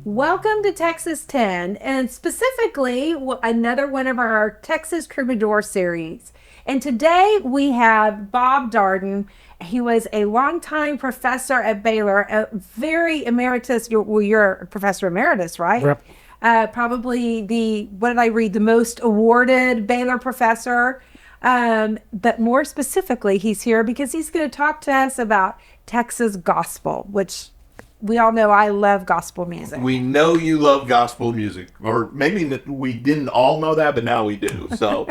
Welcome to Texas 10, and specifically another one of our Texas Troubadour series. And today we have Bob Darden. He was a longtime professor at Baylor, a very emeritus. You're a professor emeritus, right? Yep. Probably the most awarded Baylor professor. But more specifically, he's here because he's going to talk to us about Texas gospel, which we all know I love gospel music. We know you love gospel music, or maybe we didn't all know that, but now we do. So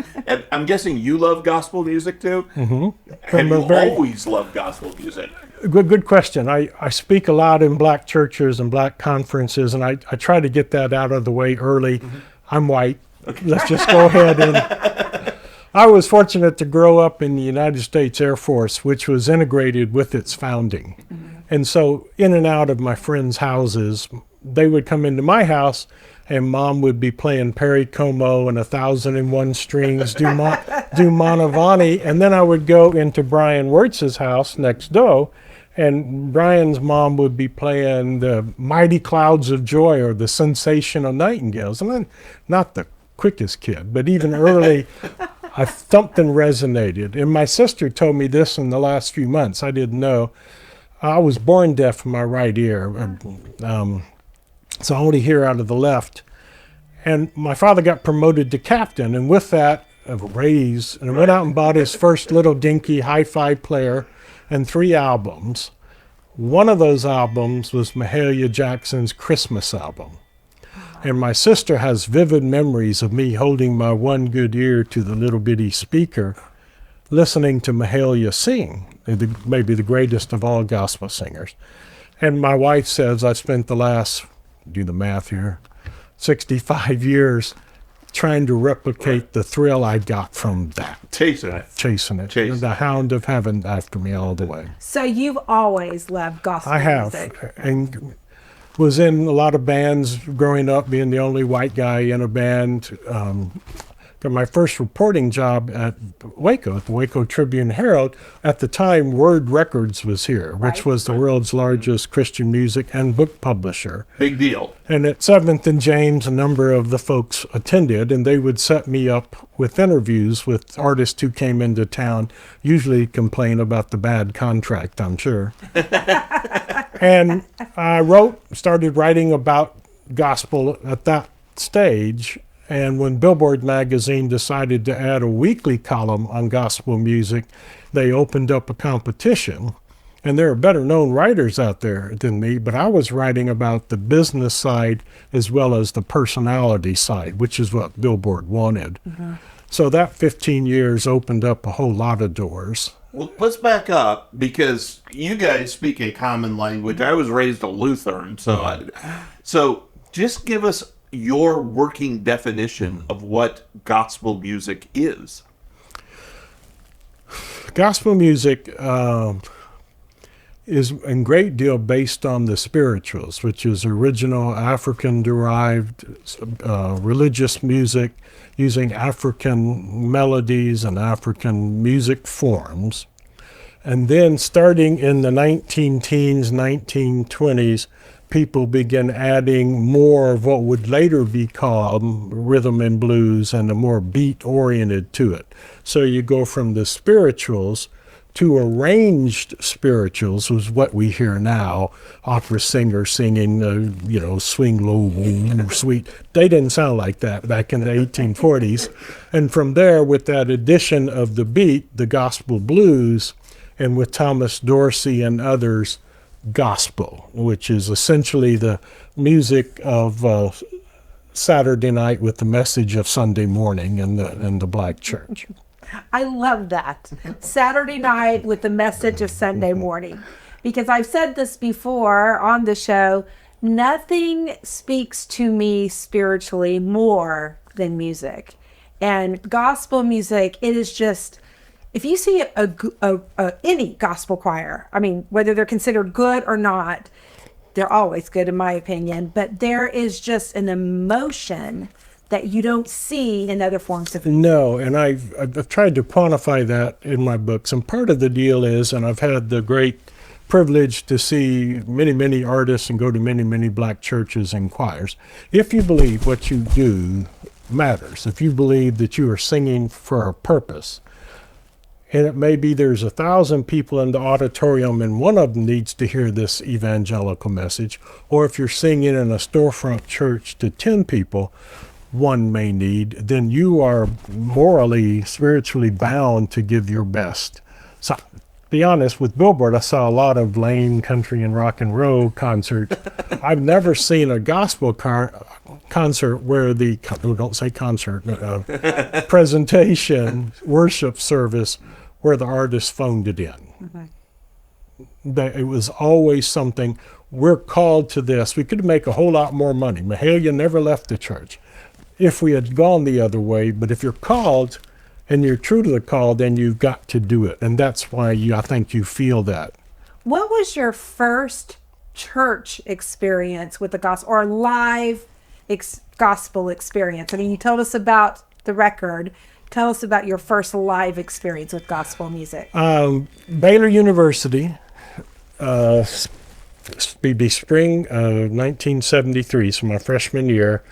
I'm guessing you love gospel music too? Mm-hmm. Have you always loved gospel music? Good question. I speak a lot in black churches and black conferences, and I try to get that out of the way early. Mm-hmm. I'm white. Okay. Let's just go ahead and... I was fortunate to grow up in the United States Air Force, which was integrated with its founding. Mm-hmm. And so in and out of my friends' houses, they would come into my house and Mom would be playing Perry Como and 1001 Strings, do Manavani. And then I would go into Brian Wirtz's house next door, and Brian's mom would be playing the Mighty Clouds of Joy or the Sensational Nightingales. And I'm not the quickest kid, but even early, I something resonated. And my sister told me this in the last few months. I didn't know. I was born deaf in my right ear, so I only hear out of the left. And my father got promoted to captain, and with that, a raise, and went out and bought his first little dinky hi-fi player and 3 albums. One of those albums was Mahalia Jackson's Christmas album. And my sister has vivid memories of me holding my one good ear to the little bitty speaker, listening to Mahalia sing, maybe the greatest of all gospel singers. And my wife says I spent the last, do the math here, 65 years trying to replicate the thrill I got from that. Chasing it. The hound of heaven after me all the way. So you've always loved gospel music. I have. And was in a lot of bands growing up, being the only white guy in a band. Got my first reporting job at Waco, at the Waco Tribune-Herald. At the time, Word Records was here, which was the world's largest Christian music and book publisher. Big deal. And at 7th and James, a number of the folks attended, and they would set me up with interviews with artists who came into town, usually complain about the bad contract, I'm sure. And I started writing about gospel at that stage. And when Billboard magazine decided to add a weekly column on gospel music, they opened up a competition. And there are better known writers out there than me, but I was writing about the business side as well as the personality side, which is what Billboard wanted. Mm-hmm. So that 15 years opened up a whole lot of doors. Well, let's back up, because you guys speak a common language. I was raised a Lutheran, so just give us your working definition of what gospel music is. Gospel music is a great deal based on the spirituals, which is original African-derived religious music using African melodies and African music forms. And then starting in the 19-teens, 1920s, people began adding more of what would later be called rhythm and blues and a more beat-oriented to it. So you go from the spirituals to arranged spirituals, was what we hear now, opera singers singing, swing low, sweet. They didn't sound like that back in the 1840s. And from there, with that addition of the beat, the gospel blues, and with Thomas Dorsey and others, gospel, which is essentially the music of Saturday night with the message of Sunday morning in the black church. I love that. Saturday night with the message of Sunday morning. Because I've said this before on the show, nothing speaks to me spiritually more than music. And gospel music, it is just, if you see any gospel choir, I mean, whether they're considered good or not, they're always good in my opinion, but there is just an emotion that you don't see in other forms of music. No, and I've tried to quantify that in my books, and part of the deal is, and I've had the great privileged to see many, many artists and go to many, many black churches and choirs. If you believe what you do matters, if you believe that you are singing for a purpose, and it may be there's 1,000 people in the auditorium and one of them needs to hear this evangelical message, or if you're singing in a storefront church to 10 people, one may need, then you are morally, spiritually bound to give your best. So, be honest, with Billboard, I saw a lot of lame country and rock and roll concerts. I've never seen a gospel concert where don't say concert, presentation, worship service, where the artist phoned it in. It was always something, we're called to this. We could make a whole lot more money. Mahalia never left the church if we had gone the other way, but if you're called and you're true to the call, then you've got to do it. And that's why I think you feel that. What was your first church experience with the gospel, or live gospel experience? I mean, you told us about the record. Tell us about your first live experience with gospel music. Baylor University, spring of 1973, so my freshman year,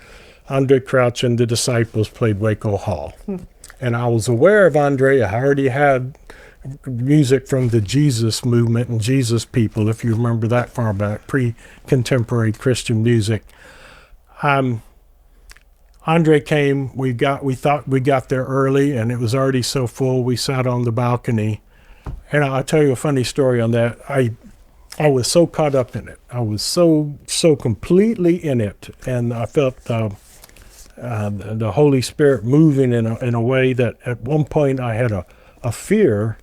Andraé Crouch and the Disciples played Waco Hall. And I was aware of Andraé. I already had music from the Jesus movement and Jesus people, if you remember that far back, pre-contemporary Christian music. Andraé came, we thought we got there early, and it was already so full, we sat on the balcony. And I'll tell you a funny story on that. I was so caught up in it. I was so completely in it, and I felt the Holy Spirit moving in a way that at one point I had a fear,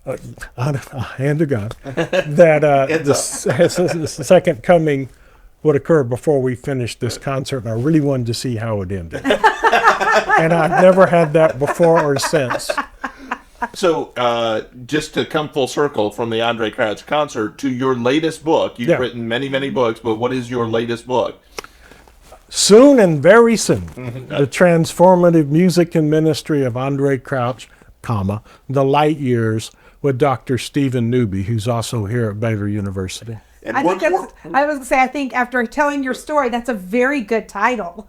hand to God, that the second coming would occur before we finished this concert, and I really wanted to see how it ended. And I've never had that before or since. So, just to come full circle from the Andraé Crouch concert to your latest book, you've written many, many books, but what is your latest book? Soon and very soon, the transformative music and ministry of Andraé Crouch, the light years with Dr. Stephen Newby, who's also here at Baylor University. And I was going to say, I think after telling your story, that's a very good title.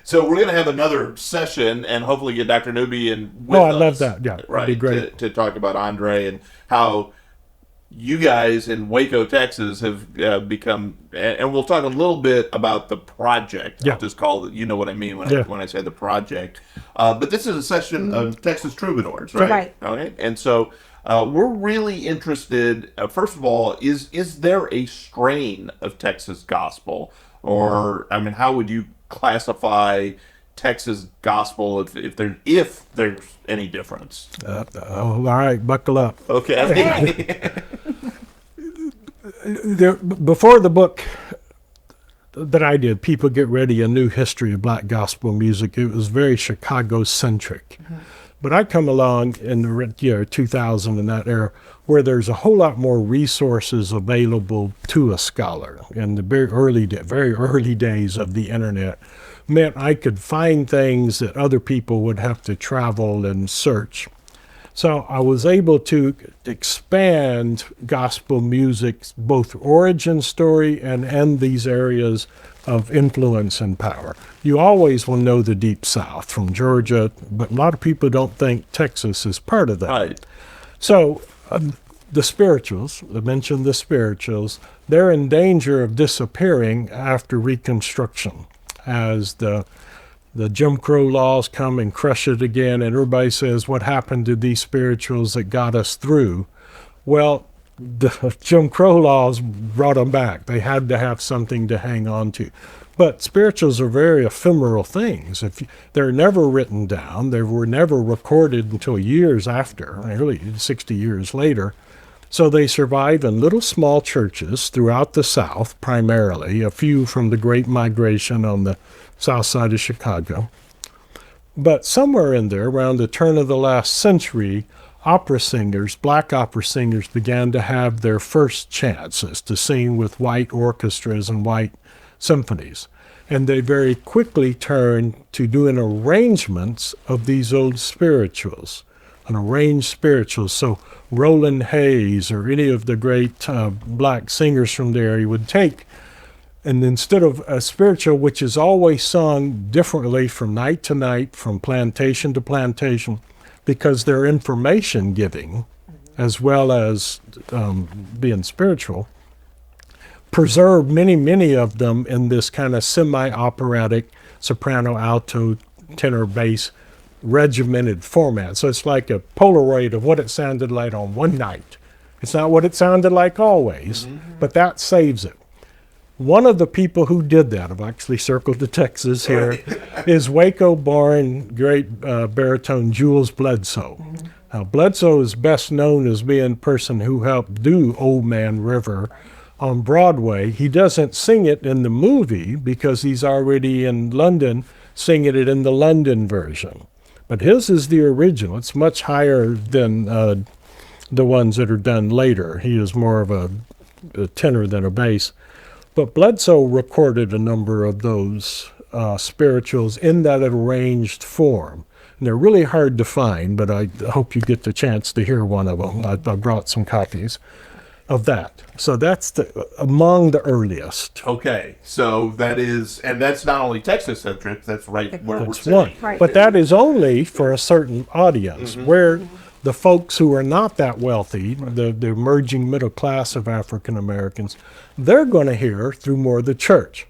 So we're going to have another session and hopefully get Dr. Newby in with us. I love that. Yeah, right, that'd be great. To talk about Andraé and how you guys in Waco, Texas have become, and we'll talk a little bit about the project. Yeah. I'll just call it, you know what I mean when I say the project. But this is a session of Texas Troubadours, right? Right. Okay. And so we're really interested, first of all, is there a strain of Texas gospel? Or, I mean, how would you classify Texas gospel if there's any difference? All right, buckle up. Okay. Before the book that I did, People Get Ready, A New History of Black Gospel Music, it was very Chicago-centric. But I come along in the year 2000, in that era, where there's a whole lot more resources available to a scholar. In the very early days of the internet, meant I could find things that other people would have to travel and search. So I was able to expand gospel music's both origin story and these areas of influence and power. You always will know the Deep South from Georgia, but a lot of people don't think Texas is part of that. Right. So the spirituals, I mentioned the spirituals, they're in danger of disappearing after Reconstruction as the Jim Crow laws come and crush it again, and everybody says, what happened to these spirituals that got us through? Well, the Jim Crow laws brought them back. They had to have something to hang on to. But spirituals are very ephemeral things. They're never written down. They were never recorded until years after, really 60 years later. So they survive in little small churches throughout the South, primarily, a few from the Great Migration on the south side of Chicago. But somewhere in there, around the turn of the last century, opera singers, black opera singers, began to have their first chances to sing with white orchestras and white symphonies. And they very quickly turned to doing arrangements of these old spirituals. an arranged spirituals. So Roland Hayes or any of the great black singers from there, he would take, and instead of a spiritual, which is always sung differently from night to night, from plantation to plantation, because they're information giving as well as being spiritual, preserve many of them in this kind of semi-operatic soprano, alto, tenor, bass, regimented format. So it's like a Polaroid of what it sounded like on one night. It's not what it sounded like always, but that saves it. One of the people who did that, I've actually circled the Texas here, is Waco-born great baritone Jules Bledsoe. Now, Bledsoe is best known as being the person who helped do Old Man River on Broadway. He doesn't sing it in the movie because he's already in London singing it in the London version. But his is the original. It's much higher than the ones that are done later. He is more of a tenor than a bass. But Bledsoe recorded a number of those spirituals in that arranged form. And they're really hard to find, but I hope you get the chance to hear one of them. I brought some copies of that. So that's among the earliest. Okay, so that is, and that's not only Texas-centric, that's right where we're That's sitting. one. Right. But that is only for a certain audience, where the folks who are not that wealthy, the emerging middle class of African Americans, they're going to hear through more of the church.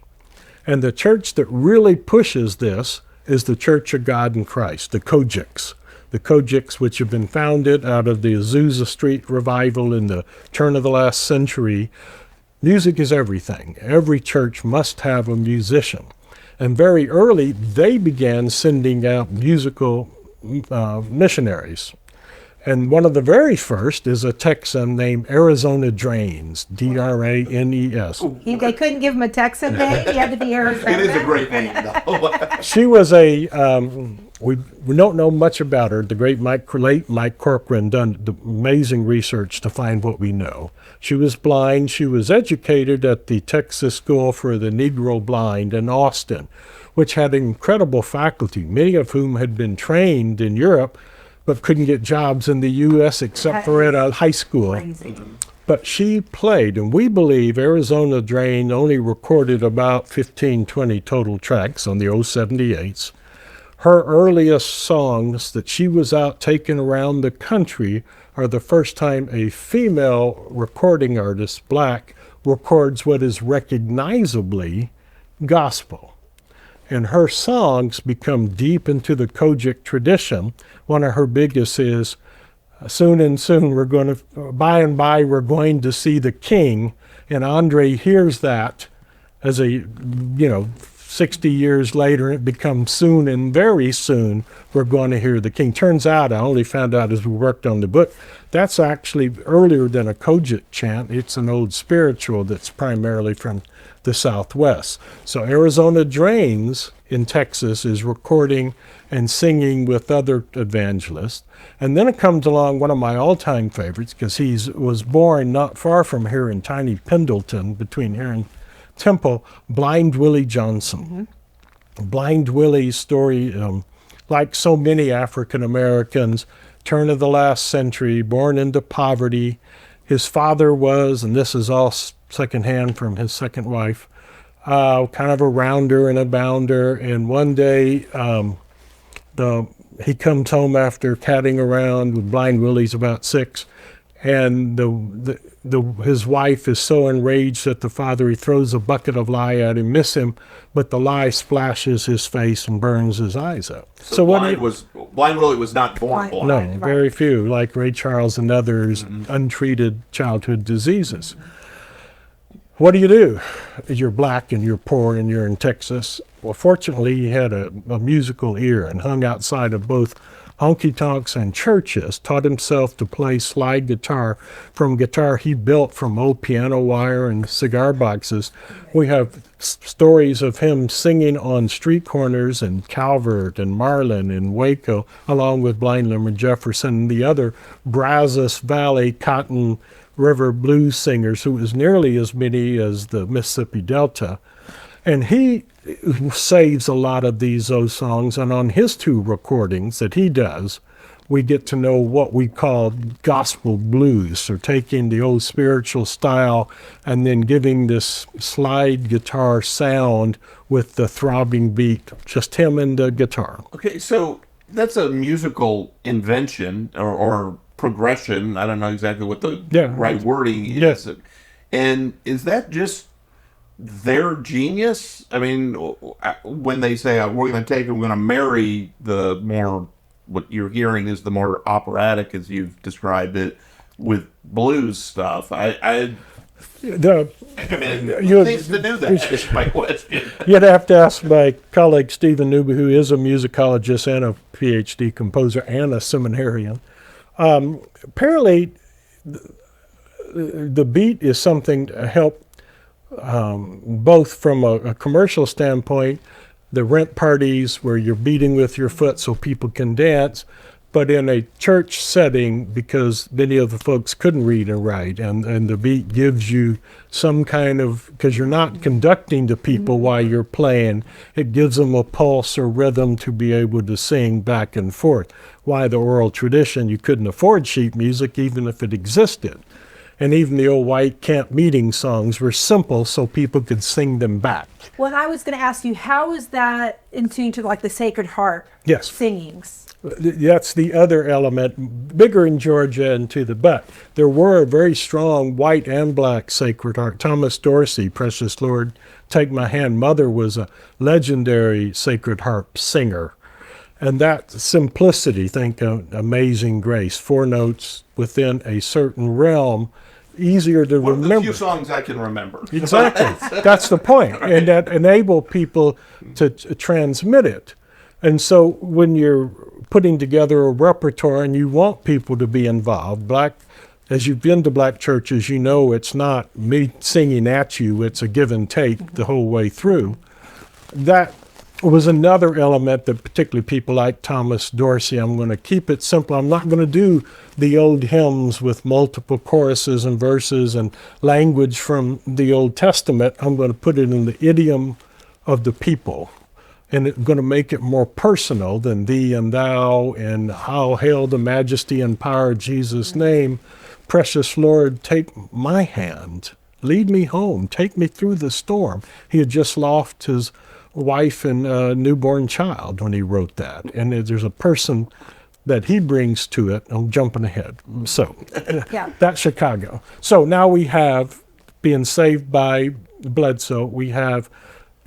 And the church that really pushes this is the Church of God in Christ, the Kojics. The Kojics, which have been founded out of the Azusa Street revival in the turn of the last century. Music is everything. Every church must have a musician. And very early, they began sending out musical missionaries. And one of the very first is a Texan named Arizona Drains, D-R-A-N-E-S. They couldn't give him a Texan name. He had to be Arizona. It is a great name, though. She was we don't know much about her. The late Mike Corcoran done the amazing research to find what we know. She was blind. She was educated at the Texas School for the Negro Blind in Austin, which had incredible faculty, many of whom had been trained in Europe, but couldn't get jobs in the U.S. except for at a high school. Crazy. But she played, and we believe Arizona Drain only recorded about 15, 20 total tracks on the 078s. Her earliest songs that she was out taking around the country are the first time a female recording artist, black, records what is recognizably gospel. And her songs become deep into the Kojic tradition. One of her biggest is, soon and soon by and by we're going to see the king. And Andraé hears that as 60 years later, it becomes soon and very soon we're going to hear the king. Turns out, I only found out as we worked on the book, that's actually earlier than a Kojic chant. It's an old spiritual that's primarily from the Southwest. So Arizona Drains in Texas is recording and singing with other evangelists. And then it comes along one of my all-time favorites, because he was born not far from here in tiny Pendleton, between here and Temple, Blind Willie Johnson. Blind Willie's story, like so many African Americans, turn of the last century, born into poverty. His father was, and this is all secondhand from his second wife, kind of a rounder and a bounder. And one day he comes home after catting around with Blind Willie's about 6, and his wife is so enraged at the father, he throws a bucket of lye at him, miss him, but the lye splashes his face and burns his eyes out. So Blind Willie was not born blind. No, Right. very few, like Ray Charles and others, untreated childhood diseases. What do? You're black and you're poor and you're in Texas. Well, fortunately, he had a musical ear and hung outside of both honky-tonks and churches, taught himself to play slide guitar from guitar he built from old piano wire and cigar boxes. We have stories of him singing on street corners in Calvert and Marlin and Waco, along with Blind Lemon Jefferson and the other Brazos Valley Cotton River blues singers, who was nearly as many as the Mississippi Delta. And he saves a lot of those songs, and on his 2 recordings that he does, we get to know what we call gospel blues, or taking the old spiritual style and then giving this slide guitar sound with the throbbing beat, just him and the guitar. Okay, so that's a musical invention or progression. I don't know exactly what the right wording is. Yes. And is that just their genius? I mean, when they say, we're going to marry the more, what you're hearing is the more operatic, as you've described it, with blues stuff. I mean, things to do that is my question. You'd have to ask my colleague Stephen M'Lissa, who is a musicologist and a PhD composer and a seminarian. Apparently, the beat is something to help both from a commercial standpoint, the rent parties where you're beating with your foot so people can dance, but in a church setting, because many of the folks couldn't read and write, and the beat gives you some kind of, because you're not conducting to people while you're playing, it gives them a pulse or rhythm to be able to sing back and forth. Why the oral tradition, you couldn't afford sheet music even if it existed. And even the old white camp meeting songs were simple so people could sing them back. Well, I was going to ask you, how is that in tune to like the Sacred Harp singings? That's the other element, bigger in Georgia and to the but. There were a very strong white and black Sacred Harp. Thomas Dorsey, Precious Lord, Take My Hand. Mother was a legendary Sacred Harp singer. And that simplicity, think of Amazing Grace, 4 notes within a certain realm, easier to remember. One of the few songs I can remember. Exactly. That's the point. And that enable people to transmit it. And so when you're putting together a repertoire and you want people to be involved, as you've been to black churches, you know it's not me singing at you, it's a give and take the whole way through. That was another element that particularly people like Thomas Dorsey, I'm going to keep it simple. I'm not going to do the old hymns with multiple choruses and verses and language from the Old Testament. I'm going to put it in the idiom of the people. And it's going to make it more personal than thee and thou and how hail the majesty and power of Jesus' name. Precious Lord, take my hand. Lead me home. Take me through the storm. He had just lost his wife and newborn child when he wrote that. And there's a person that he brings to it. I'm jumping ahead. So that's Chicago. So now we have being saved by Bledsoe. We have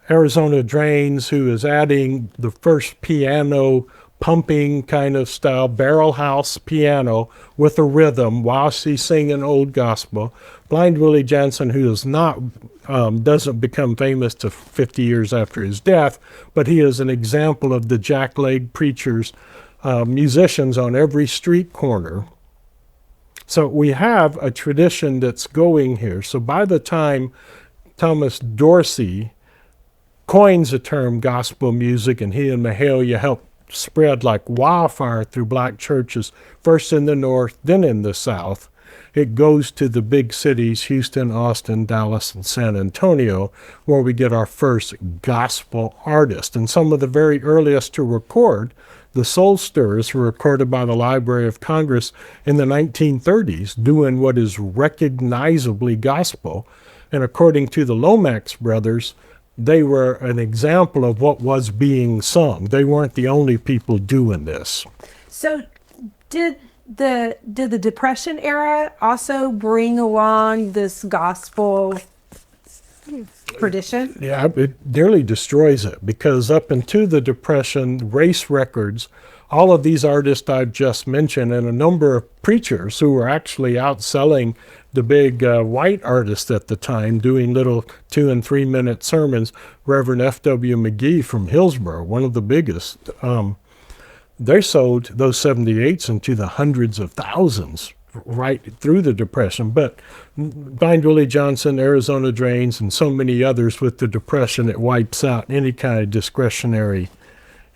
Arizona Drains, who is adding the first piano pumping kind of style, barrel house piano with a rhythm while she's singing old gospel. Blind Willie Johnson, who is not, doesn't become famous to 50 years after his death, but he is an example of the jackleg preachers, musicians on every street corner. So we have a tradition that's going here. So by the time Thomas Dorsey coins the term gospel music, and he and Mahalia helped spread like wildfire through black churches, first in the north, then in the south. It goes to the big cities, Houston, Austin, Dallas, and San Antonio, where we get our first gospel artists. And some of the very earliest to record, the Soul Stirrers, were recorded by the Library of Congress in the 1930s, doing what is recognizably gospel. And according to the Lomax brothers, they were an example of what was being sung. They weren't the only people doing this. So did the Depression era also bring along this gospel tradition? Yeah, it nearly destroys it, because up into the Depression, race records, all of these artists I've just mentioned, and a number of preachers who were actually outselling the big white artists at the time, doing little 2 and 3 minute sermons. Reverend F.W. McGee from Hillsborough, one of the biggest, they sold those 78s into the hundreds of thousands right through the Depression. But Blind Willie Johnson, Arizona Drains, and so many others, with the Depression, it wipes out any kind of discretionary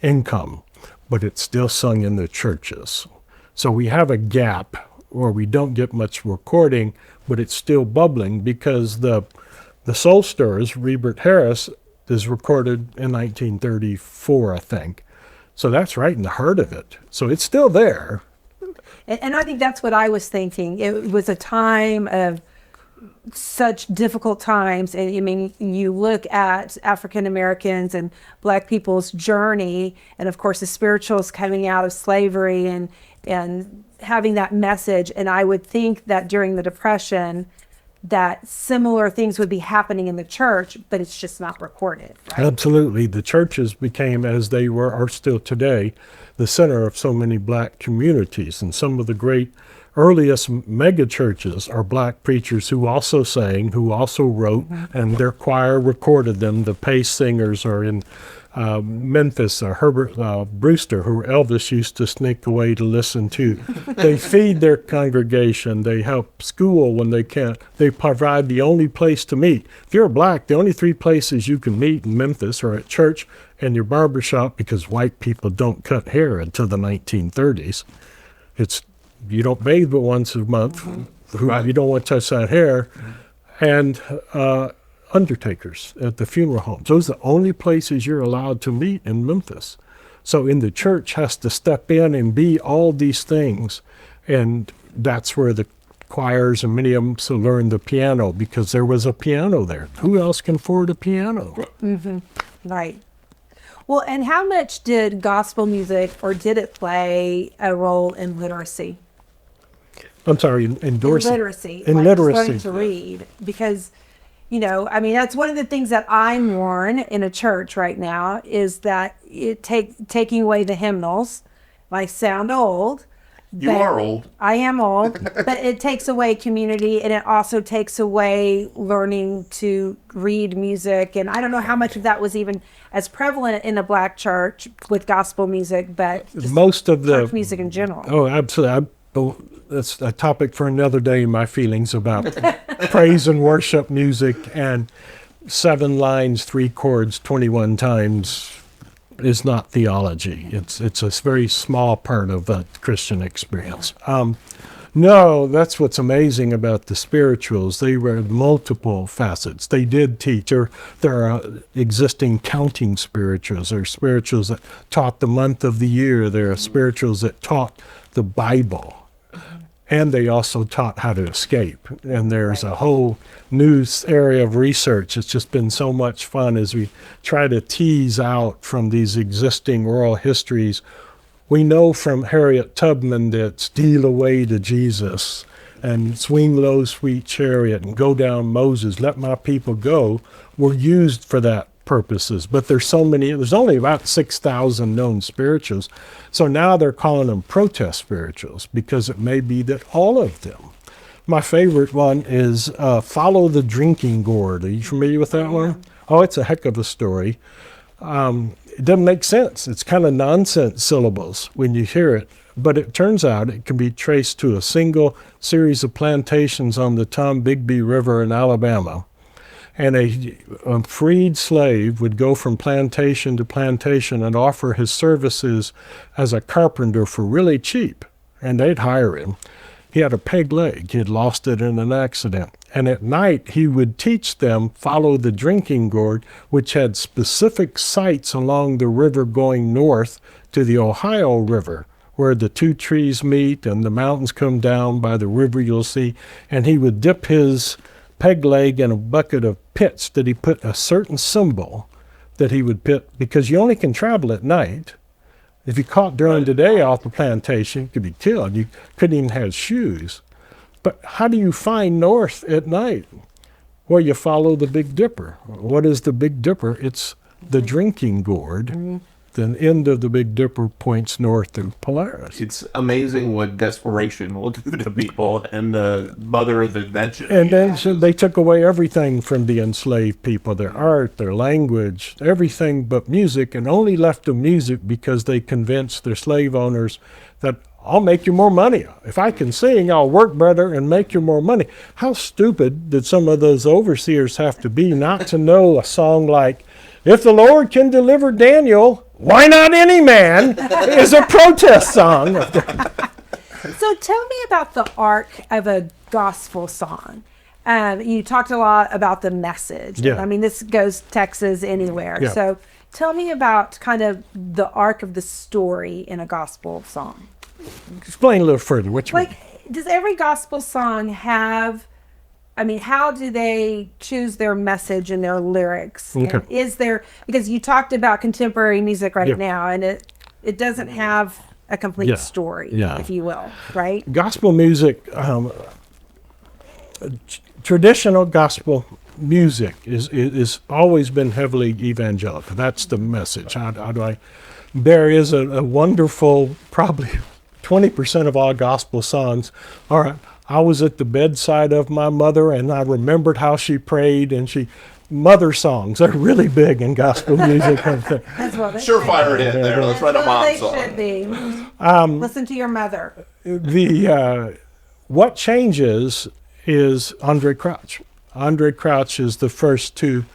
income. But it's still sung in the churches. So we have a gap where we don't get much recording, but it's still bubbling, because the Soul Stirrers, Rebert Harris, is recorded in 1934, I think. So that's right in the heart of it. So it's still there, And I think that's what I was thinking. It was a time of such difficult times. And I mean, you look at African Americans and Black people's journey, and of course the spirituals coming out of slavery and having that message. And I would think that during the Depression, that similar things would be happening in the church, but it's just not recorded. Right? Absolutely. The churches became, as they are still today, the center of so many Black communities. And some of the great earliest mega churches are Black preachers who also sang, who also wrote, and their choir recorded them. The Pace singers are in Memphis, Herbert Brewster, who Elvis used to sneak away to listen to. They feed their congregation. They help school when they can't. They provide the only place to meet. If you're Black, the only 3 places you can meet in Memphis are at church and your barbershop, because white people don't cut hair until the 1930s. You don't bathe but once a month. You don't want to touch that hair. And undertakers at the funeral homes. Those are the only places you're allowed to meet in Memphis. So the church has to step in and be all these things. And that's where the choirs and many of them to learn the piano, because there was a piano there. Who else can afford a piano? Right. Well, and how much did gospel music, or did it play a role in literacy? I'm sorry, in literacy. In like literacy. Learning to read. Because, I mean, that's one of the things that I mourn in a church right now, is that taking away the hymnals. I sound old. You are old. I am old, but it takes away community, and it also takes away learning to read music. And I don't know how much of that was even as prevalent in a Black church with gospel music, but just most of the church music in general. Oh, absolutely. That's a topic for another day, my feelings about praise and worship music, and 7 lines, 3 chords, 21 times is not theology. It's a very small part of the Christian experience. No, that's what's amazing about the spirituals. They were multiple facets. They did teach, or there are existing counting spirituals. There are spirituals that taught the month of the year. There are spirituals that taught the Bible. And they also taught how to escape. And there's a whole new area of research. It's just been so much fun as we try to tease out from these existing oral histories. We know from Harriet Tubman that steal away to Jesus and swing low, sweet chariot and go down Moses, let my people go, were used for that purposes. But there's only about 6,000 known spirituals. So now they're calling them protest spirituals, because it may be that all of them. My favorite one is Follow the Drinking Gourd. Are you familiar with that one? Oh, it's a heck of a story. It doesn't make sense. It's kind of nonsense syllables when you hear it. But it turns out it can be traced to a single series of plantations on the Tombigbee River in Alabama. And a freed slave would go from plantation to plantation and offer his services as a carpenter for really cheap. And they'd hire him. He had a peg leg. He had lost it in an accident. And at night, he would teach them follow the drinking gourd, which had specific sites along the river going north to the Ohio River, where the 2 trees meet and the mountains come down by the river, you'll see. And he would dip his peg leg in a bucket of pits that he put a certain symbol that he would pit, because you only can travel at night. If you caught during the day off the plantation, you could be killed. You couldn't even have shoes. But how do you find north at night? Well, you follow the Big Dipper. What is the Big Dipper? It's the drinking gourd. Mm-hmm. The end of the Big Dipper points north to Polaris. It's amazing what desperation will do to people, and the mother of invention. And then so they took away everything from the enslaved people, their art, their language, everything but music, and only left the music because they convinced their slave owners that I'll make you more money. If I can sing, I'll work better and make you more money. How stupid did some of those overseers have to be not to know a song like, If the Lord Can Deliver Daniel, Why Not Any Man, is a protest song. So tell me about the arc of a gospel song. You talked a lot about the message. Yeah. I mean, this goes Texas anywhere. Yeah. So tell me about kind of the arc of the story in a gospel song. explain a little further. What you mean? Like, does every gospel song have? I mean, how do they choose their message and their lyrics? Okay. And is there, because you talked about contemporary music right Yeah. now, and it doesn't have a complete Yeah. story, Yeah. if you will, right? Gospel music, traditional gospel music is always been heavily evangelical. That's the message. How do I? There is a wonderful, probably 20% of all gospel songs are, I was at the bedside of my mother and I remembered how she prayed, and mother songs are really big in gospel music. That's what they Surefire hit there. Let's write a mom they song. should be. Listen to your mother. What changes is Andraé Crouch. Andraé Crouch is the first to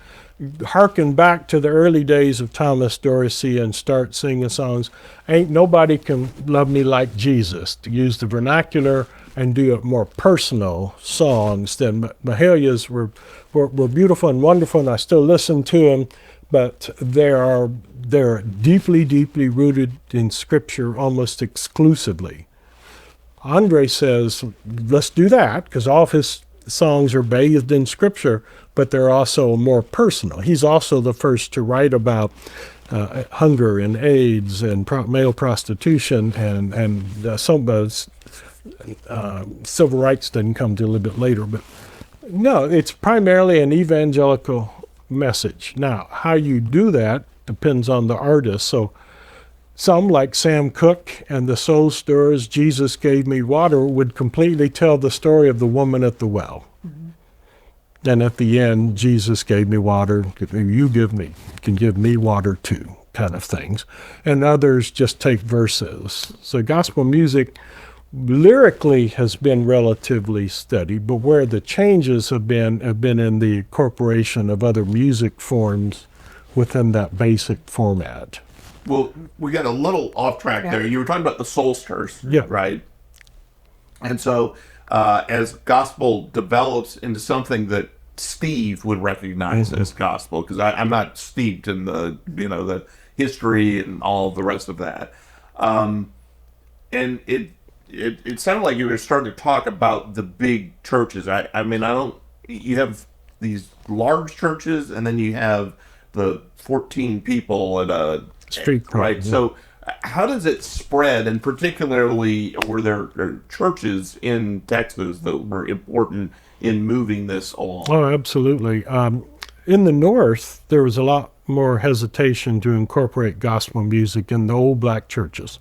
hearken back to the early days of Thomas Dorsey and start singing songs. Ain't nobody can love me like Jesus, to use the vernacular and do more personal songs. Than Mahalia's were beautiful and wonderful, and I still listen to them, but they're deeply, deeply rooted in Scripture almost exclusively. Andraé says, let's do that, because all of his songs are bathed in Scripture, but they're also more personal. He's also the first to write about hunger and AIDS and male prostitution, and some civil rights didn't come till a little bit later. But no, it's primarily an evangelical message. Now, how you do that depends on the artist. So some, like Sam Cooke and the Soul Stirrers, Jesus Gave Me Water, would completely tell the story of the woman at the well. Mm-hmm. And at the end, Jesus gave me water, you can give me water too, kind of things. And others just take verses. So gospel music lyrically has been relatively steady, but where the changes have been in the incorporation of other music forms within that basic format. Well, we got a little off track there. You were talking about the Soul Stirrers, Yeah. right? And so, as gospel develops into something that Steve would recognize as gospel, because I'm not steeped in the history and all the rest of that, and it sounded like you were starting to talk about the big churches. You have these large churches, and then you have the 14 people at a street corner, right? Yeah. So how does it spread, and particularly were there churches in Texas that were important in moving this along? Oh, absolutely. In the North, there was a lot more hesitation to incorporate gospel music in the old black churches.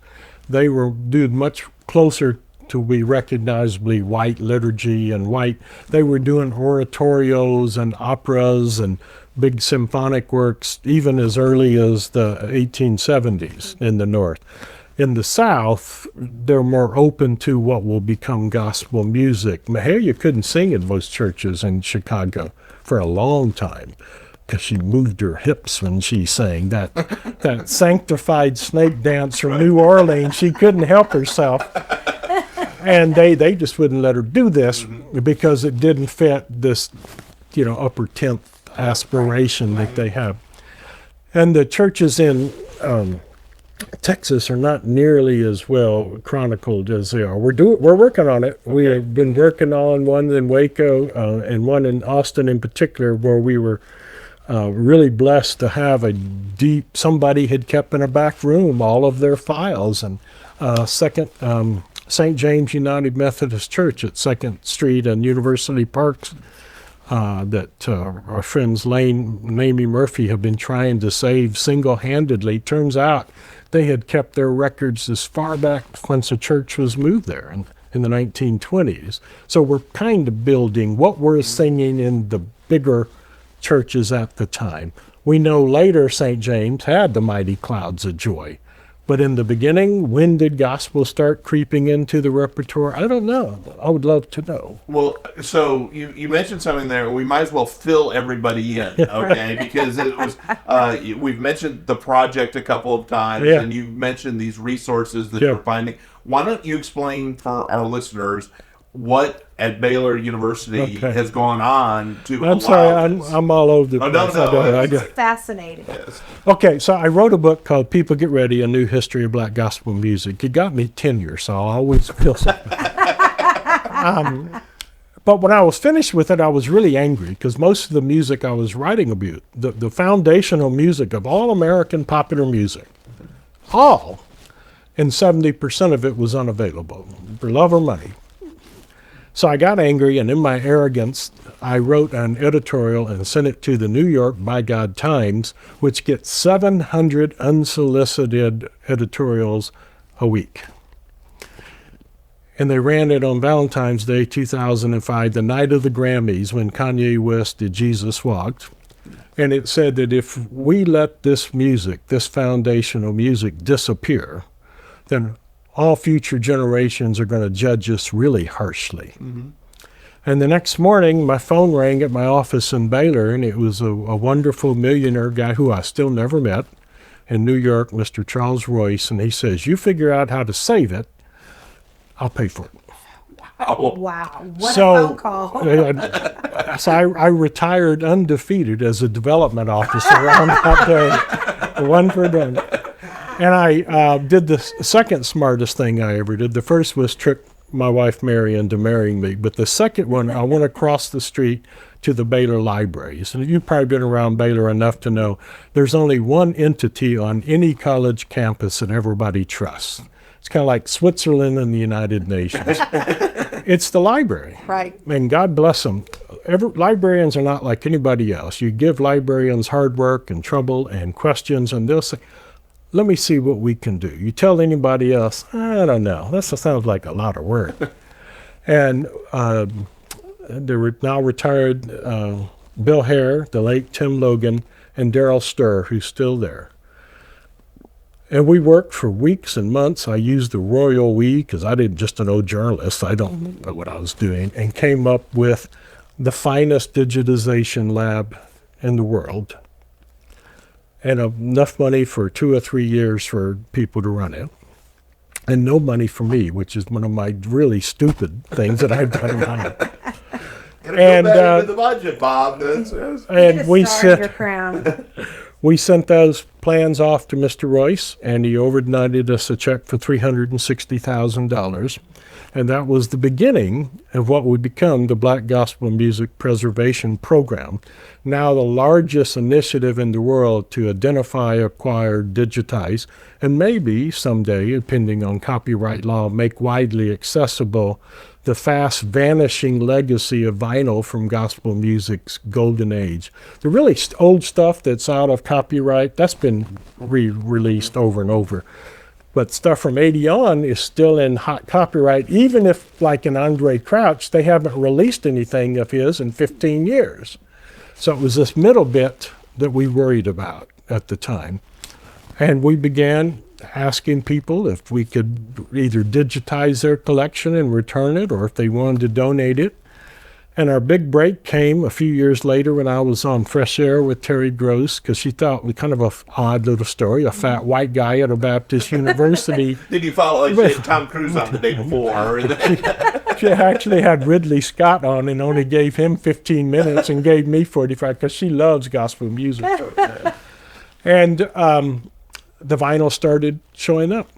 They were doing much closer to be recognizably white liturgy and white. They were doing oratorios and operas and big symphonic works even as early as the 1870s in the North. In the South, they're more open to what will become gospel music. Mahalia couldn't sing in most churches in Chicago for a long time because she moved her hips when she sang that sanctified snake dance from New Orleans. She couldn't help herself. And they just wouldn't let her do this because it didn't fit this, upper 10th aspiration that they have. And the churches in Texas are not nearly as well chronicled as they are. We're working on it. We have been working on one in Waco and one in Austin in particular, where we were really blessed to have somebody had kept in a back room all of their files. And St. James United Methodist Church at 2nd Street and University Parks, that our friends Lane and Amy Murphy have been trying to save single-handedly. Turns out they had kept their records as far back once the church was moved there in the 1920s. So we're kind of building what we're singing in the bigger churches at the time. We know later St. James had the Mighty Clouds of Joy. But in the beginning, when did gospel start creeping into the repertoire? I don't know. I would love to know. Well, so you mentioned something there. We might as well fill everybody in, okay? Because it was we've mentioned the project a couple of times, Yeah. and you've mentioned these resources that Yeah. you're finding. Why don't you explain for our listeners what at Baylor University has gone on to I'm sorry, I'm all over the place. No. Fascinating. Yes. Okay, so I wrote a book called People Get Ready, A New History of Black Gospel Music. It got me tenure, so I always feel so bad. But when I was finished with it, I was really angry because most of the music I was writing about, the foundational music of all American popular music, and 70% of it was unavailable for love or money. So I got angry, and in my arrogance, I wrote an editorial and sent it to the New York By God Times, which gets 700 unsolicited editorials a week. And they ran it on Valentine's Day 2005, the night of the Grammys, when Kanye West did Jesus Walked. And it said that if we let this music, this foundational music, disappear, then all future generations are going to judge us really harshly. Mm-hmm. And the next morning, my phone rang at my office in Baylor, and it was a wonderful millionaire guy who I still never met in New York, Mr. Charles Royce, and he says, "You figure out how to save it, I'll pay for it." Wow. What a phone call. So I retired undefeated as a development officer around that day, one for done. And I did the second smartest thing I ever did. The first was trick my wife Mary into marrying me. But the second one, I went across the street to the Baylor libraries. And you've probably been around Baylor enough to know there's only one entity on any college campus that everybody trusts. It's kind of like Switzerland and the United Nations. It's the library. Right. And God bless them. Librarians are not like anybody else. You give librarians hard work and trouble and questions, and they'll say, "Let me see what we can do." You tell anybody else, "I don't know. That sounds like a lot of work." And the now retired Bill Hare, the late Tim Logan, and Darrell Sturr, who's still there. And we worked for weeks and months. I used the royal we because I didn't just an old journalist. I don't know what I was doing, and came up with the finest digitization lab in the world, and enough money for 2 or 3 years for people to run it, and no money for me, which is one of my really stupid things that I've done in my life. And the budget, Bob. And we sent those plans off to Mr. Royce, and he overnighted us a check for $360,000. And that was the beginning of what would become the Black Gospel Music Preservation Program, now the largest initiative in the world to identify, acquire, digitize, and maybe someday, depending on copyright law, make widely accessible the fast vanishing legacy of vinyl from gospel music's golden age. The really old stuff that's out of copyright, that's been re-released over and over. But stuff from 80 on is still in hot copyright, even if, like in Andraé Crouch, they haven't released anything of his in 15 years. So it was this middle bit that we worried about at the time. And we began asking people if we could either digitize their collection and return it, or if they wanted to donate it. And our big break came a few years later when I was on Fresh Air with Terry Gross, because she thought we kind of an odd little story, a fat white guy at a Baptist university. Did you follow like she had Tom Cruise on the day before? She actually had Ridley Scott on and only gave him 15 minutes and gave me 45 because she loves gospel music. And the vinyl started showing up.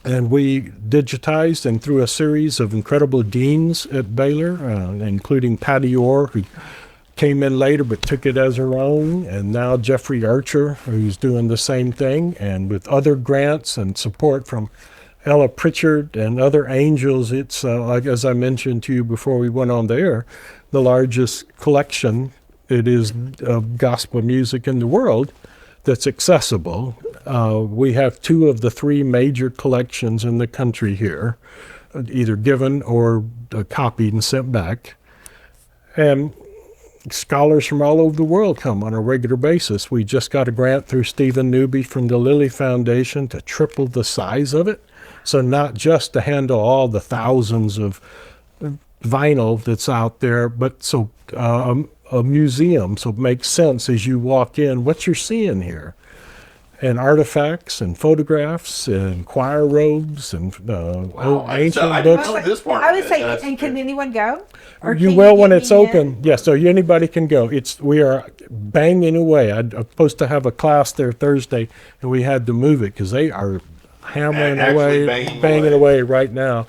And we digitized, and through a series of incredible deans at Baylor, including Patty Orr, who came in later but took it as her own, and now Jeffrey Archer, who's doing the same thing, and with other grants and support from Ella Pritchard and other angels, it's, like as I mentioned to you before we went on the air, the largest collection it is of gospel music in the world that's accessible. We have 2 of the 3 major collections in the country here, either given or copied and sent back. And scholars from all over the world come on a regular basis. We just got a grant through Stephen Newby from the Lilly Foundation to triple the size of it. So not just to handle all the thousands of vinyl that's out there, but so a museum, so it makes sense as you walk in what you're seeing here. and artifacts and photographs and choir robes and ancient I books. know this part. I would say, That's and can good. anyone go? Or You can will get when me it's in? open. Yes, so anybody can go. We are banging away. I'm supposed to have a class there Thursday, and we had to move it because they are hammering Actually away, banging away right now.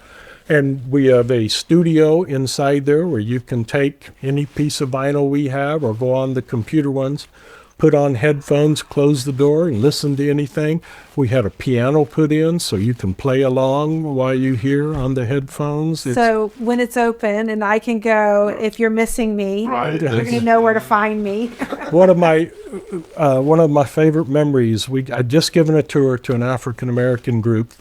And we have a studio inside there where you can take any piece of vinyl we have or go on the computer ones, put on headphones, close the door, and listen to anything. We had a piano put in so you can play along while you hear on the headphones. So when it's open and I can go, if you're missing me, Right. you're going to know where to find me. one of my favorite memories. I'd just given a tour to an African American group,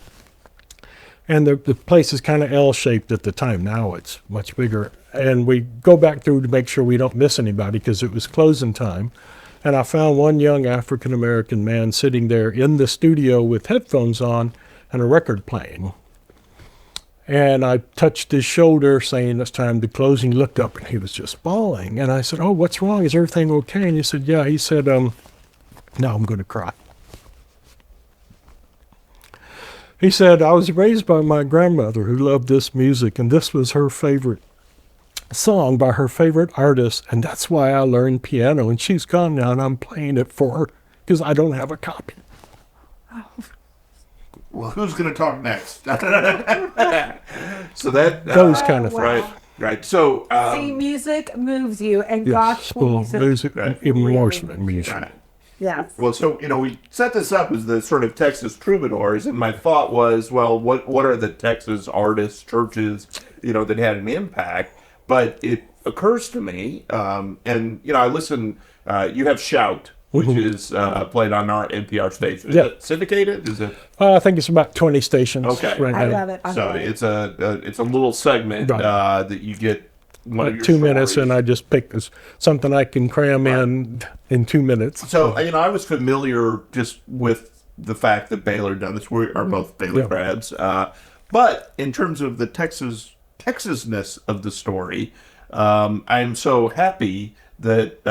and the place is kind of L-shaped at the time. Now it's much bigger, and we go back through to make sure we don't miss anybody because it was closing time. And I found one young African American man sitting there in the studio with headphones on and a record playing. And I touched his shoulder saying it's time to close, and he looked up and he was just bawling. And I said, "Oh, what's wrong? Is everything okay?" And he said, "Yeah." He said, "Now I'm going to cry." He said, "I was raised by my grandmother who loved this music, and this was her favorite song by her favorite artist, and that's why I learned piano, and she's gone now, and I'm playing it for her because I don't have a copy." Well, who's going to talk next? So that Those kind of wow. things. right. So See, music moves you, and Yes, gospel well, music, even more really than music. right. Yes. Well, so we set this up as the sort of Texas Troubadours, and my thought was, well, what are the Texas artists, churches, that had an impact? But it occurs to me, and I listen. You have Shout, which is played on our NPR station. Is Yeah. it syndicated? Is it? I think it's about 20 stations Okay. right I now. love it. I So love it. it's a little segment Right. that you get. One of About your 2 minutes, stories. and I just picked something I can cram in 2 minutes. So, I was familiar just with the fact that Baylor done this. We are both Baylor Yeah. grads. But in terms of the Texasness of the story, I'm so happy that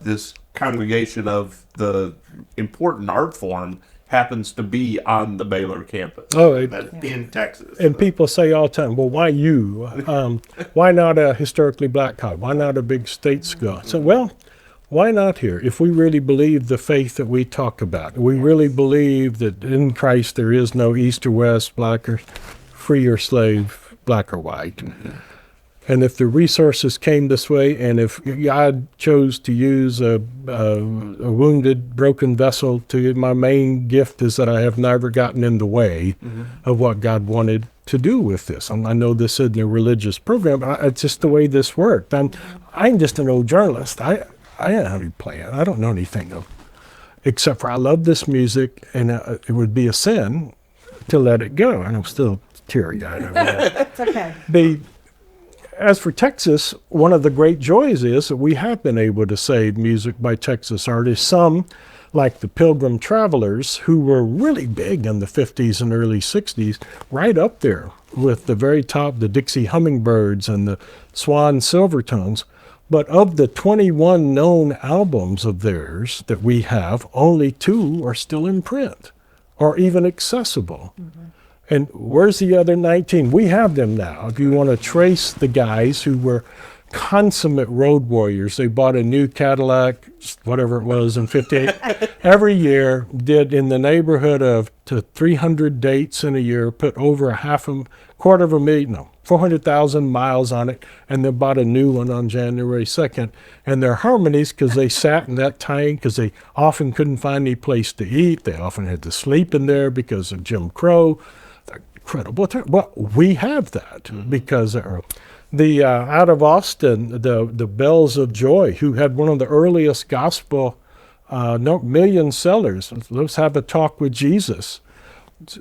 this congregation of the important art form happens to be on the Baylor campus. That's in Texas. And people say all the time, "Well, why you? Why not a historically black college? Why not a big state school?" So, well, why not here? If we really believe the faith that we talk about, we really believe that in Christ there is no east or west, black or free or slave, black or white. And if the resources came this way, and if God chose to use a wounded, broken vessel my main gift is that I have never gotten in the way of what God wanted to do with this. I know this isn't a religious program, but it's just the way this worked. I'm just an old journalist. I don't have any plan. I don't know anything except for I love this music, and it would be a sin to let it go. And I'm still teary-eyed over that. It's okay. As for Texas, one of the great joys is that we have been able to save music by Texas artists. Some, like the Pilgrim Travelers, who were really big in the 50s and early 60s, right up there with the very top, the Dixie Hummingbirds and the Swan Silvertones. But of the 21 known albums of theirs that we have, only 2 are still in print or even accessible. Mm-hmm. And where's the other 19? We have them now. If you want to trace the guys who were consummate road warriors, they bought a new Cadillac, whatever it was, in 58. Every year, did in the neighborhood of to 300 dates in a year, put over 400,000 miles on it, and then bought a new one on January 2nd. And their harmonies, because they sat in that tank, because they often couldn't find any place to eat. They often had to sleep in there because of Jim Crow. Incredible. Well, we have that because the out of Austin, the Bells of Joy, who had one of the earliest gospel million sellers. Let's Have a Talk with Jesus.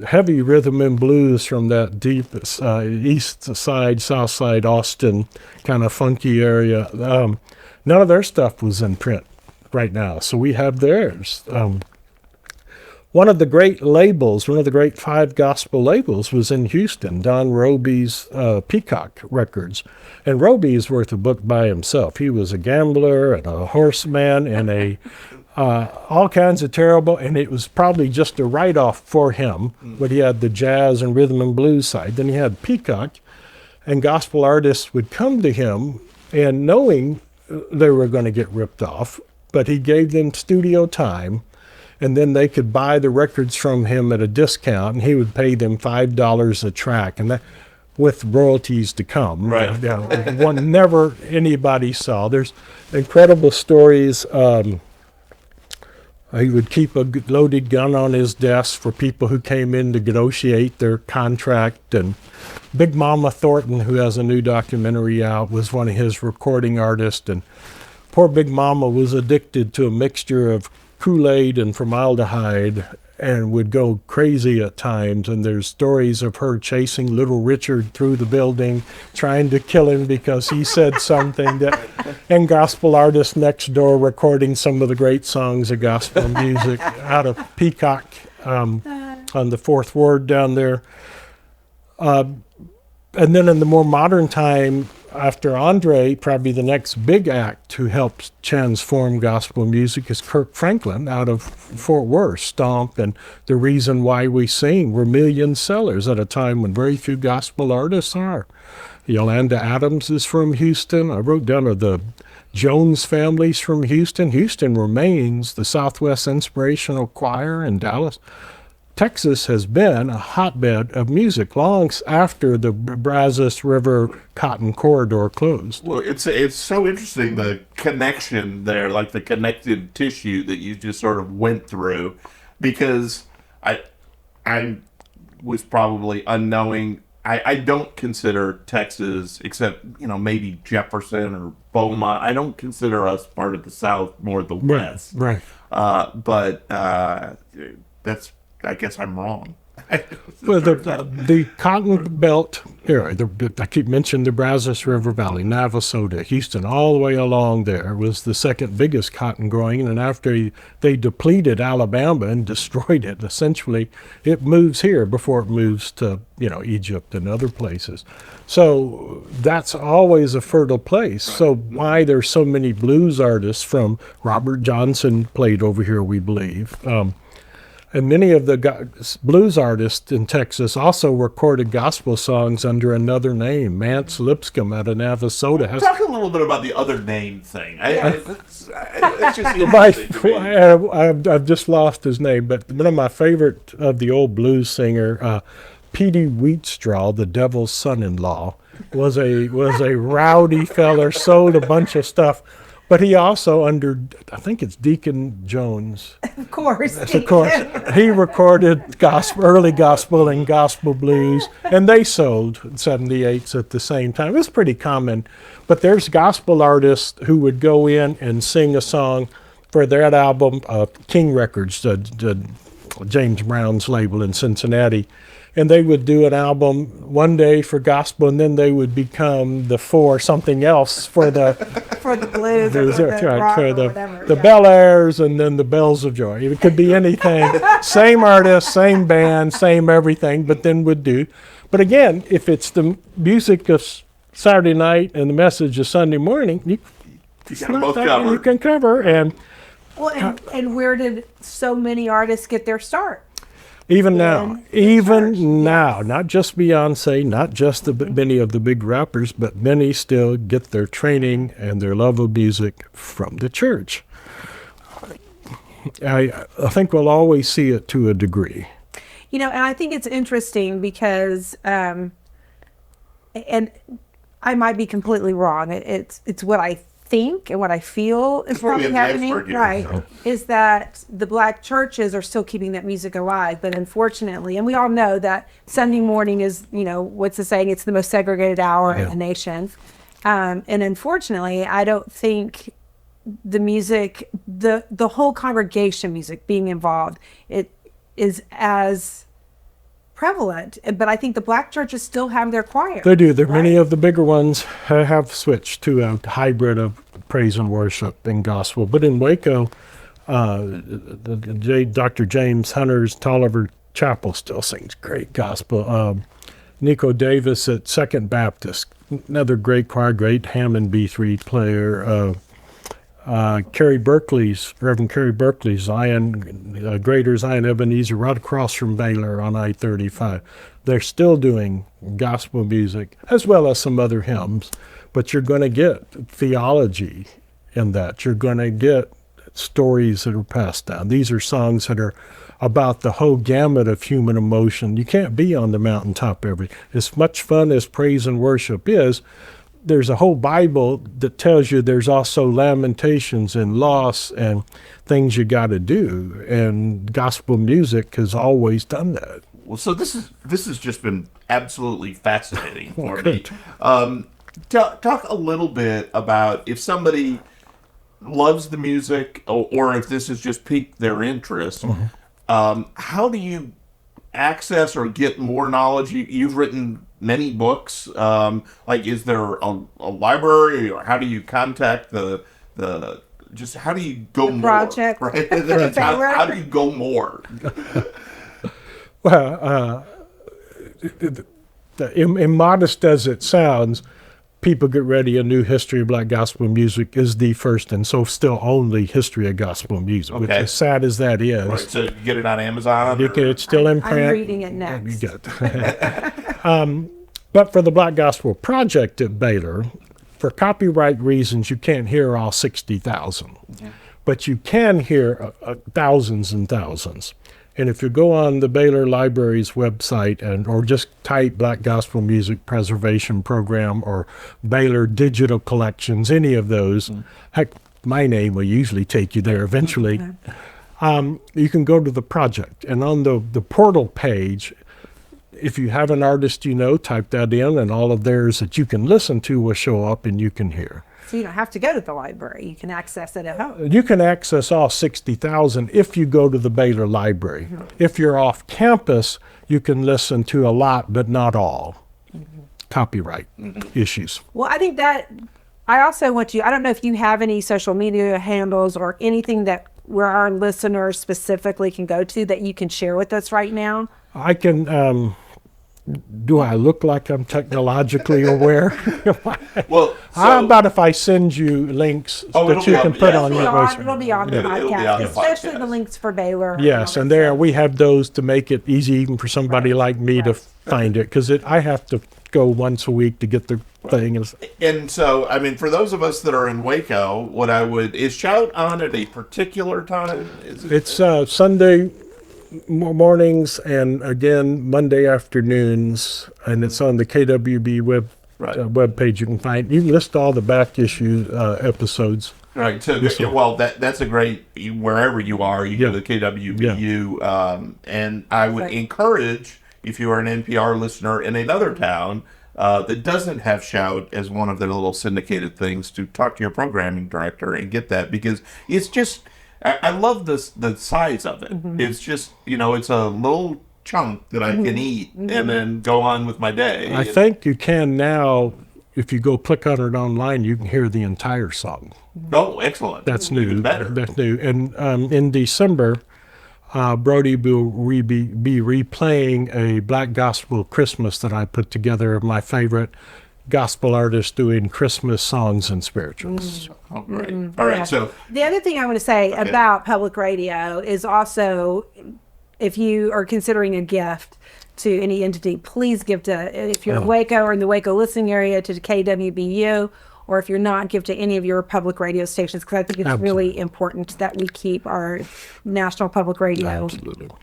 Heavy rhythm and blues from that deep east side, south side Austin kind of funky area. None of their stuff was in print right now, so we have theirs. One of the great labels, one of the great 5 gospel labels was in Houston, Don Roby's Peacock Records. And Roby is worth a book by himself. He was a gambler and a horseman and a all kinds of terrible, and it was probably just a write-off for him, but he had the jazz and rhythm and blues side. Then he had Peacock, and gospel artists would come to him, and knowing they were going to get ripped off, but he gave them studio time, and then they could buy the records from him at a discount, and he would pay them $5 a track, and that with royalties to come. Right. One never anybody saw. There's incredible stories. He would keep a loaded gun on his desk for people who came in to negotiate their contract. And Big Mama Thornton, who has a new documentary out, was one of his recording artists. And poor Big Mama was addicted to a mixture of Kool-Aid and formaldehyde and would go crazy at times. And there's stories of her chasing Little Richard through the building, trying to kill him because he said something that, and gospel artists next door recording some of the great songs of gospel music out of Peacock on the Fourth Ward down there. And then in the more modern time, after Andraé, probably the next big act who helped transform gospel music is Kirk Franklin out of Fort Worth. Stomp and The Reason Why We Sing were million sellers at a time when very few gospel artists are. Yolanda Adams is from Houston. I wrote down the Jones family's from Houston. Houston remains the Southwest Inspirational Choir in Dallas. Texas has been a hotbed of music long after the Brazos River Cotton Corridor closed. Well, it's so interesting, the connection there, like the connective tissue that you just sort of went through, because I was probably unknowing. I don't consider Texas, except maybe Jefferson or Beaumont. I don't consider us part of the South, more the West. Right. But that's. I guess I'm wrong. Well, the Cotton Belt area, I keep mentioning the Brazos River Valley, Navasota, Houston, all the way along there was the second biggest cotton growing. And after they depleted Alabama and destroyed it, essentially it moves here before it moves to Egypt and other places. So that's always a fertile place. Right. So why there's so many blues artists from Robert Johnson played over here, we believe. And many of the blues artists in Texas also recorded gospel songs under another name. Mance Lipscomb out of Navasota. Talk a little bit about the other name thing. It's just I've just lost his name, but one of my favorite of the old blues singer, Petey Wheatstraw, the devil's son-in-law, was a rowdy feller, sold a bunch of stuff. But he also, I think it's Deacon Jones. Of course. Yes, of course. He recorded early gospel and gospel blues, and they sold 78s at the same time. It was pretty common. But there's gospel artists who would go in and sing a song for that album, King Records, James Brown's label in Cincinnati. And they would do an album one day for gospel, and then they would become something else for the for the blues, or the rock, or whatever. The Bel Airs, and then the Bells of Joy. It could be anything. Same artist, same band, same everything, but then would do. But again, if it's the music of Saturday night and the message of Sunday morning, you can cover. And where did so many artists get their start? Even now, not just Beyonce, not just many of the big rappers, but many still get their training and their love of music from the church. I think we'll always see it to a degree. And I think it's interesting because, and I might be completely wrong. It's what I think and what I feel is probably happening, right, is that the black churches are still keeping that music alive. But unfortunately, and we all know that Sunday morning is, what's the saying? It's the most segregated hour in the nation. And unfortunately, I don't think the music, the whole congregation music being involved, it is as prevalent, but I think the black churches still have their choir. They do. Many of the bigger ones have switched to a hybrid of praise and worship and gospel. But in Waco, Dr. James Hunter's Tolliver Chapel still sings great gospel. Nico Davis at Second Baptist, another great choir, great Hammond B3 player. Reverend Carrie Berkeley's Zion, Greater Zion Ebenezer, right across from Baylor on I-35. They're still doing gospel music as well as some other hymns, but you're going to get theology in that. You're going to get stories that are passed down. These are songs that are about the whole gamut of human emotion. You can't be on the mountaintop as much fun as praise and worship is. There's a whole Bible that tells you there's also lamentations and loss and things you got to do, and gospel music has always done that. Well, so this has just been absolutely fascinating for me. Talk a little bit about if somebody loves the music, or if this has just piqued their interest. How do you access or get more knowledge? You've written many books. Is there a library, or how do you contact the just how do you go more? Project. Right? How do you go more? Well, immodest as it sounds, people get ready. A New History of Black Gospel Music is the first and so still only history of gospel music, which, as sad as that is. Right, so you get it on Amazon? It's still in print. I'm reading it next. You get it. But for the Black Gospel Project at Baylor, for copyright reasons, you can't hear all 60,000. But you can hear thousands and thousands. And if you go on the Baylor Library's website or just type Black Gospel Music Preservation Program or Baylor Digital Collections, any of those, heck, my name will usually take you there eventually. You can go to the project. And on the portal page, if you have an artist type that in, and all of theirs that you can listen to will show up and you can hear. So you don't have to go to the library. You can access it at home. You can access all 60,000 if you go to the Baylor Library. If you're off campus, you can listen to a lot, but not all. Copyright issues. Well, I think that I also want you, I don't know if you have any social media handles or anything that where our listeners specifically can go to that you can share with us right now. I can, do I look like I'm technologically aware? Well, how about if I send you links that you can put on your website? It'll be on the podcast, especially the links for Baylor. Yes, and there we have those to make it easy even for somebody like me to find it, because I have to go once a week to get the thing. And so, I mean, for those of us that are in Waco, is Shout on at a particular time? It's Sunday mornings and again Monday afternoons, and it's on the KWB web page. You can list all the back issue episodes. Right. So that's a great, wherever you are, you go to the KWBU, and I would encourage, if you are an NPR listener in another town that doesn't have Shout as one of their little syndicated things, to talk to your programming director and get that, because it's just, I love the size of it. It's just, it's a little chunk that I can eat and then go on with my day. I think you can now, if you go click on it online, you can hear the entire song. Oh, excellent. That's new. Even better. That's new. And in December, Brody will be replaying a Black Gospel Christmas that I put together of my favorite gospel artists doing Christmas songs and spirituals. Oh, great. All right. So the other thing I want to say about public radio is also, if you are considering a gift to any entity, please give to, if you're in Waco or in the Waco listening area, to KWBU, or if you're not, give to any of your public radio stations, because I think it's really important that we keep our national public radio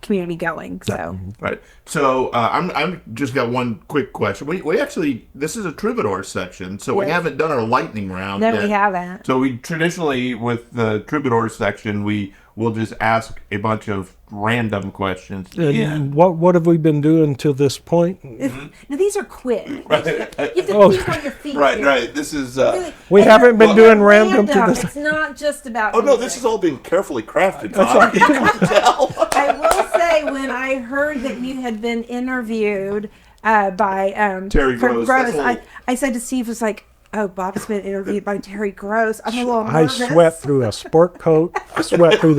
community going. So right. So I'm just got one quick question. We actually, this is a Troubadours section, so we haven't done our lightning round yet. We haven't. So we traditionally, with the Troubadours section, we'll just ask a bunch of random questions. And what have we been doing to this point? Now these are quick. Right. You have to think on your feet. Right. This is we haven't been doing random to this. It's not just about. Oh no, this has all been carefully crafted. You can tell. I will say, when I heard that you had been interviewed by Terry Gross, I said to Steve, was like, oh, Bob's been interviewed by Terry Gross. I'm a little nervous. I sweat through a sport coat. I sweat through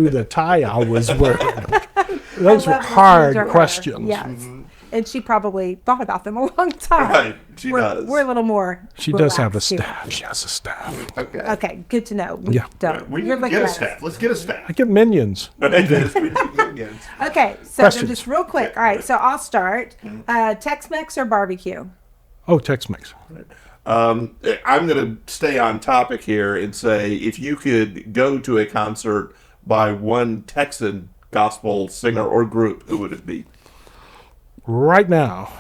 the tie I was wearing. Those were hard questions. Yes. And she probably thought about them a long time. Right, she does. We're a little more. She does have a relaxed here. staff. She has a staff. Okay. Okay, good to know. Yeah. We You're need to looking get a at us. staff. Let's get a staff. I get minions. Okay, so Questions? just real quick. All right, so I'll start. Tex-Mex or barbecue? Oh, Tex-Mex. I'm going to stay on topic here and say if you could go to a concert by one Texan gospel singer or group, who would it be? Right now,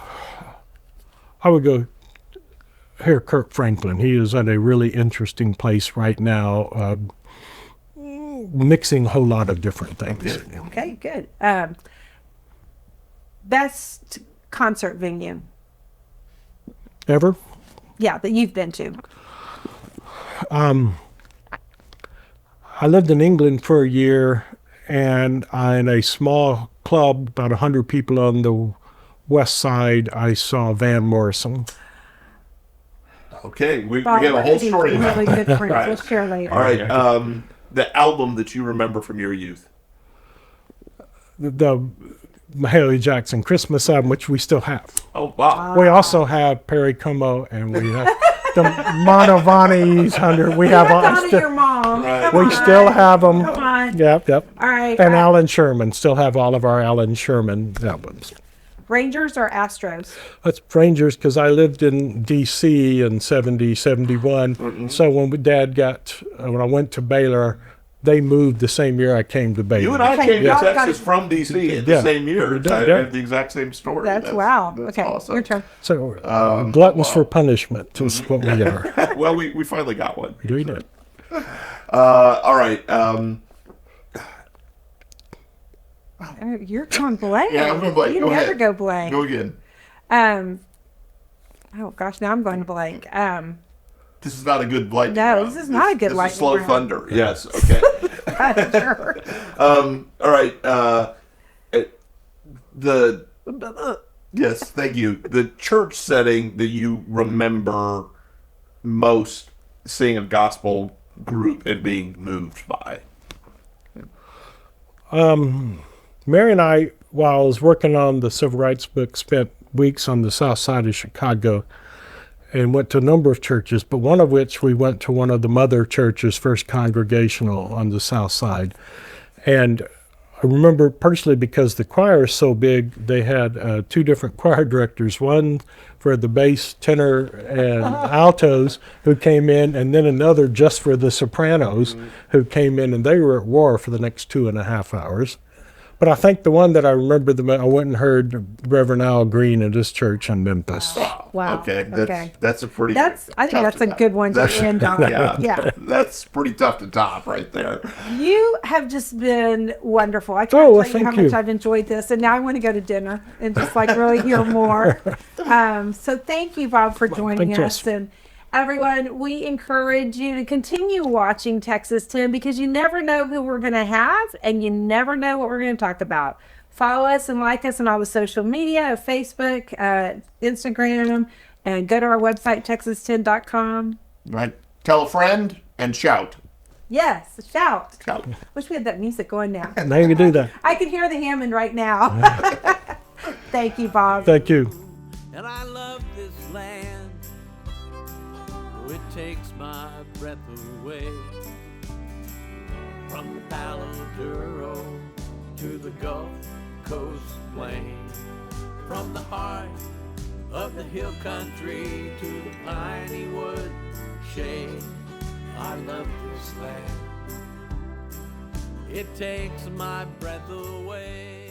I would go hear Kirk Franklin. He is at a really interesting place right now, mixing a whole lot of different things. Okay, good. Best concert venue? Ever? Yeah, that you've been to. I lived in England for a year, and in a small club, about 100 people on the west side, I saw Van Morrison. Okay, we have a whole story about Really good friends. Right. We'll share later. All right, the album that you remember from your youth. The Mahalia Jackson Christmas album, which we still have. Oh, wow. We also have Perry Como, and we have the Mantovani's 100. We have all. Honor your mom. Right. Come We on. still have them. Come on. Yep. All right. And Alan Sherman, still have all of our Alan Sherman albums. Rangers or Astros? That's Rangers, because I lived in D.C. in 70, 71. So when when I went to Baylor, they moved the same year I came to Baylor. You and I Okay, came to y'all got Texas it. from D.C. in the Yeah. same year. We did, I yeah. have the exact same story. That's wow. That's Okay, awesome. your turn. So gluttons for punishment is what we are. Well, we finally got one. Doing it. All right. You're going blank. Yeah, I'm going blank. You Go never ahead. go blank. Go again. Oh gosh, now I'm going blank. This is not a good lightning No, round. this is not a good this lightning is slow round. thunder. Yes. Okay. Sure. All right. Yes. Thank you. The church setting that you remember most seeing a gospel group and being moved by. Mary and I, while I was working on the civil rights book, spent weeks on the south side of Chicago and went to a number of churches, but one of which we went to one of the mother churches, First Congregational on the south side. And I remember personally, because the choir is so big, they had two different choir directors, one for the bass, tenor, and altos who came in, and then another just for the sopranos who came in, and they were at war for the next 2.5 hours. But I think the one that I remember I went and heard Reverend Al Green at his church in Memphis. Wow. Okay. Okay. That's a pretty. I think tough that's to a top. good one to That's- end on. Yeah. Yeah. That's pretty tough to top right there. You have just been wonderful. I can't Oh, well, tell you how thank much you. I've enjoyed this, and now I want to go to dinner and just like really hear more. So thank you, Bob, for joining Thank you. us. And everyone, we encourage you to continue watching Texas 10 because you never know who we're going to have, and you never know what we're going to talk about. Follow us and like us on all the social media, Facebook, Instagram, and go to our website, texas10.com. Right. Tell a friend and shout. Yes, shout. Shout. Wish we had that music going now. Now you can do that. I can hear the Hammond right now. Thank you, Bob. Thank you. And I love this land, though it takes my breath away. From the Palo Duro to the Gulf Coast plain, from the heart of the hill country to the piney wood shade. I love this land, it takes my breath away.